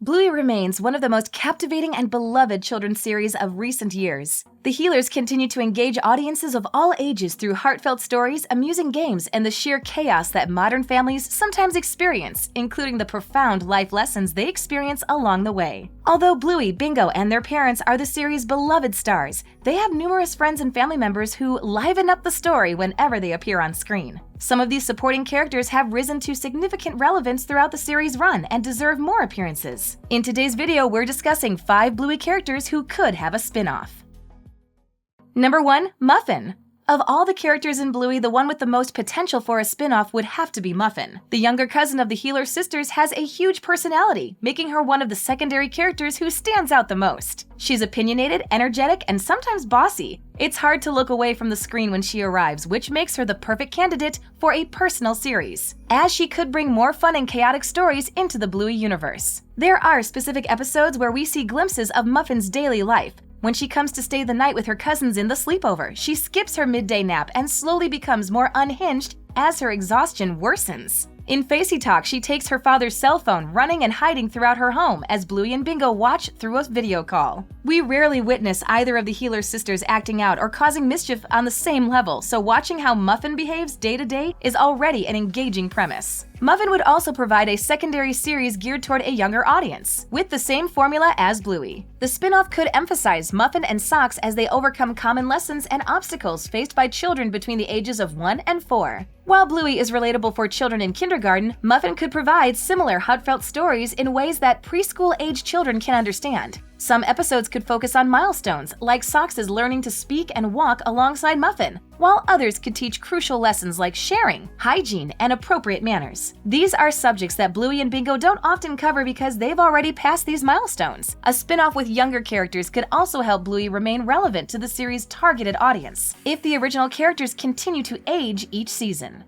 Bluey remains one of the most captivating and beloved children's series of recent years. The Healers continue to engage audiences of all ages through heartfelt stories, amusing games, and the sheer chaos that modern families sometimes experience, including the profound life lessons they experience along the way. Although Bluey, Bingo, and their parents are the series' beloved stars, they have numerous friends and family members who liven up the story whenever they appear on screen. Some of these supporting characters have risen to significant relevance throughout the series' run and deserve more appearances. In today's video, we're discussing 5 Bluey characters who could have a spin-off. Number 1. Muffin. Of all the characters in Bluey, the one with the most potential for a spin-off would have to be Muffin. The younger cousin of the Healer sisters has a huge personality, making her one of the secondary characters who stands out the most. She's opinionated, energetic, and sometimes bossy. It's hard to look away from the screen when she arrives, which makes her the perfect candidate for a personal series, as she could bring more fun and chaotic stories into the Bluey universe. There are specific episodes where we see glimpses of Muffin's daily life. When she comes to stay the night with her cousins in the sleepover, she skips her midday nap and slowly becomes more unhinged as her exhaustion worsens. In Facey Talk, she takes her father's cell phone, running and hiding throughout her home as Bluey and Bingo watch through a video call. We rarely witness either of the Healer sisters acting out or causing mischief on the same level, so watching how Muffin behaves day to day is already an engaging premise. Muffin would also provide a secondary series geared toward a younger audience, with the same formula as Bluey. The spin-off could emphasize Muffin and Socks as they overcome common lessons and obstacles faced by children between the ages of 1 and 4. While Bluey is relatable for children in kindergarten, Muffin could provide similar heartfelt stories in ways that preschool-age children can understand. Some episodes could focus on milestones, like Socks' learning to speak and walk alongside Muffin, while others could teach crucial lessons like sharing, hygiene, and appropriate manners. These are subjects that Bluey and Bingo don't often cover because they've already passed these milestones. A spin-off with younger characters could also help Bluey remain relevant to the series' targeted audience, if the original characters continue to age each season.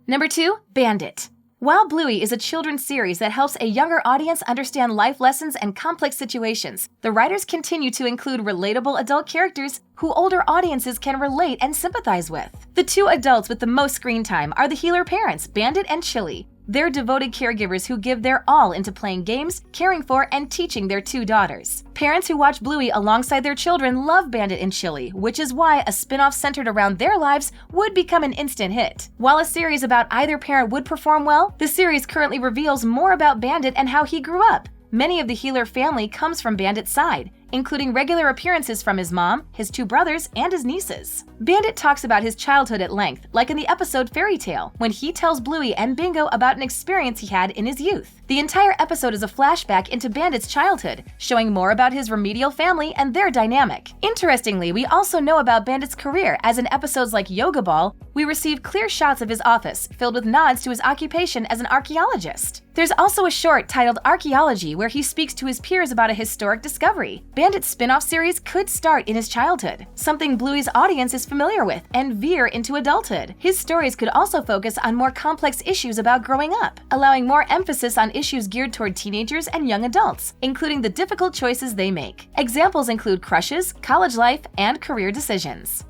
Number 2. Bandit. While Bluey is a children's series that helps a younger audience understand life lessons and complex situations, the writers continue to include relatable adult characters who older audiences can relate and sympathize with. The 2 adults with the most screen time are the Healer parents, Bandit and Chili. They're devoted caregivers who give their all into playing games, caring for, and teaching their 2 daughters. Parents who watch Bluey alongside their children love Bandit and Chili, which is why a spin-off centered around their lives would become an instant hit. While a series about either parent would perform well, the series currently reveals more about Bandit and how he grew up. Many of the Healer family comes from Bandit's side, including regular appearances from his mom, his 2 brothers, and his nieces. Bandit talks about his childhood at length, like in the episode Fairy Tale, when he tells Bluey and Bingo about an experience he had in his youth. The entire episode is a flashback into Bandit's childhood, showing more about his remedial family and their dynamic. Interestingly, we also know about Bandit's career, as in episodes like Yoga Ball, we receive clear shots of his office, filled with nods to his occupation as an archaeologist. There's also a short titled Archaeology, where he speaks to his peers about a historic discovery. Bandit's spin-off series could start in his childhood, something Bluey's audience is familiar with, and veer into adulthood. His stories could also focus on more complex issues about growing up, allowing more emphasis on issues geared toward teenagers and young adults, including the difficult choices they make. Examples include crushes, college life, and career decisions.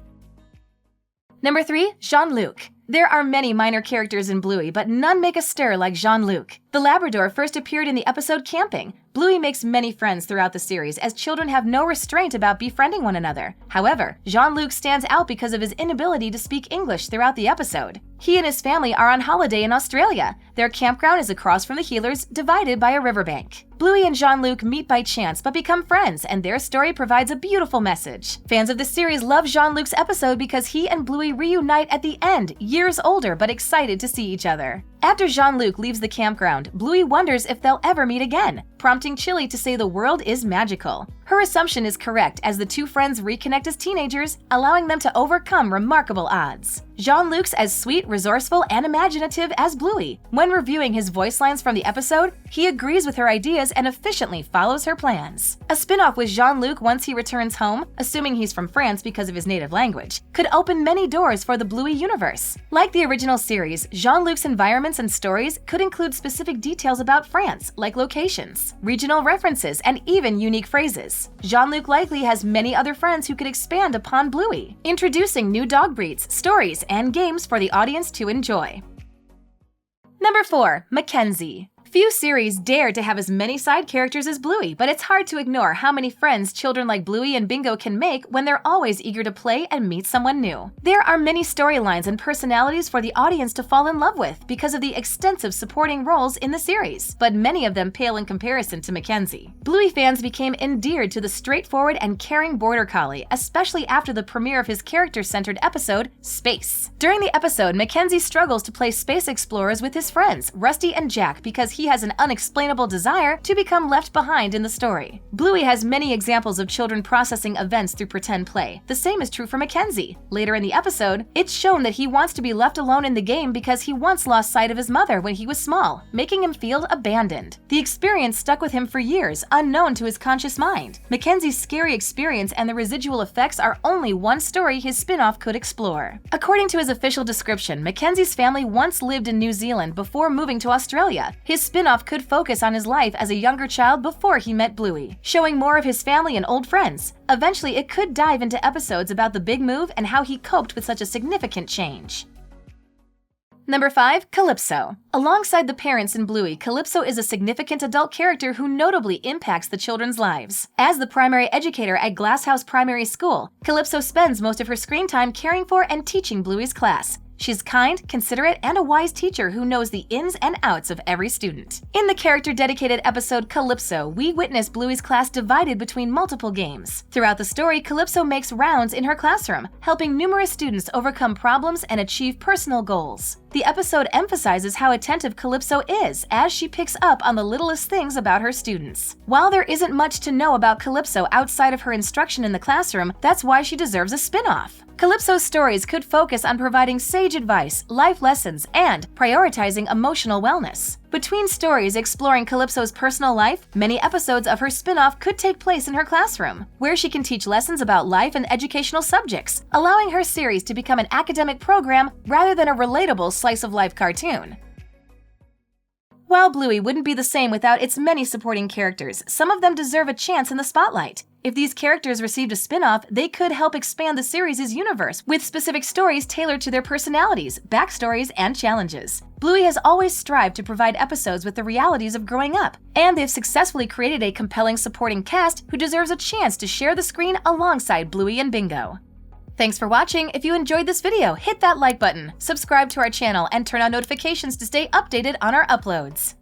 Number 3. Jean-Luc. There are many minor characters in Bluey, but none make a stir like Jean-Luc. The Labrador first appeared in the episode Camping. Bluey makes many friends throughout the series, as children have no restraint about befriending one another. However, Jean-Luc stands out because of his inability to speak English throughout the episode. He and his family are on holiday in Australia. Their campground is across from the Healers, divided by a riverbank. Bluey and Jean-Luc meet by chance but become friends, and their story provides a beautiful message. Fans of the series love Jean-Luc's episode because he and Bluey reunite at the end, years older but excited to see each other. After Jean-Luc leaves the campground, Bluey wonders if they'll ever meet again, prompting Chili to say the world is magical. Her assumption is correct as the 2 friends reconnect as teenagers, allowing them to overcome remarkable odds. Jean-Luc's as sweet, resourceful, and imaginative as Bluey. When reviewing his voice lines from the episode, he agrees with her ideas and efficiently follows her plans. A spin-off with Jean-Luc once he returns home, assuming he's from France because of his native language, could open many doors for the Bluey universe. Like the original series, Jean-Luc's environments and stories could include specific details about France, like locations, regional references, and even unique phrases. Jean-Luc likely has many other friends who could expand upon Bluey, introducing new dog breeds, stories, and games for the audience to enjoy. Number 4. Mackenzie. Few series dare to have as many side characters as Bluey, but it's hard to ignore how many friends children like Bluey and Bingo can make when they're always eager to play and meet someone new. There are many storylines and personalities for the audience to fall in love with because of the extensive supporting roles in the series, but many of them pale in comparison to Mackenzie. Bluey fans became endeared to the straightforward and caring border collie, especially after the premiere of his character-centered episode, Space. During the episode, Mackenzie struggles to play space explorers with his friends, Rusty and Jack, because he has an unexplainable desire to become left behind in the story. Bluey has many examples of children processing events through pretend play. The same is true for Mackenzie. Later in the episode, it's shown that he wants to be left alone in the game because he once lost sight of his mother when he was small, making him feel abandoned. The experience stuck with him for years, unknown to his conscious mind. Mackenzie's scary experience and the residual effects are only one story his spin-off could explore. According to his official description, Mackenzie's family once lived in New Zealand before moving to Australia. His spin-off could focus on his life as a younger child before he met Bluey, showing more of his family and old friends. Eventually, it could dive into episodes about the big move and how he coped with such a significant change. Number 5. Calypso. Alongside the parents in Bluey, Calypso is a significant adult character who notably impacts the children's lives. As the primary educator at Glasshouse Primary School, Calypso spends most of her screen time caring for and teaching Bluey's class. She's kind, considerate, and a wise teacher who knows the ins and outs of every student. In the character-dedicated episode Calypso, we witness Bluey's class divided between multiple games. Throughout the story, Calypso makes rounds in her classroom, helping numerous students overcome problems and achieve personal goals. The episode emphasizes how attentive Calypso is as she picks up on the littlest things about her students. While there isn't much to know about Calypso outside of her instruction in the classroom, that's why she deserves a spin-off. Calypso's stories could focus on providing sage advice, life lessons, and prioritizing emotional wellness. Between stories exploring Calypso's personal life, many episodes of her spin-off could take place in her classroom, where she can teach lessons about life and educational subjects, allowing her series to become an academic program rather than a relatable slice-of-life cartoon. While Bluey wouldn't be the same without its many supporting characters, some of them deserve a chance in the spotlight. If these characters received a spin-off, they could help expand the series' universe with specific stories tailored to their personalities, backstories, and challenges. Bluey has always strived to provide episodes with the realities of growing up, and they've successfully created a compelling supporting cast who deserves a chance to share the screen alongside Bluey and Bingo. Thanks for watching. If you enjoyed this video, hit that like button, subscribe to our channel, and turn on notifications to stay updated on our uploads.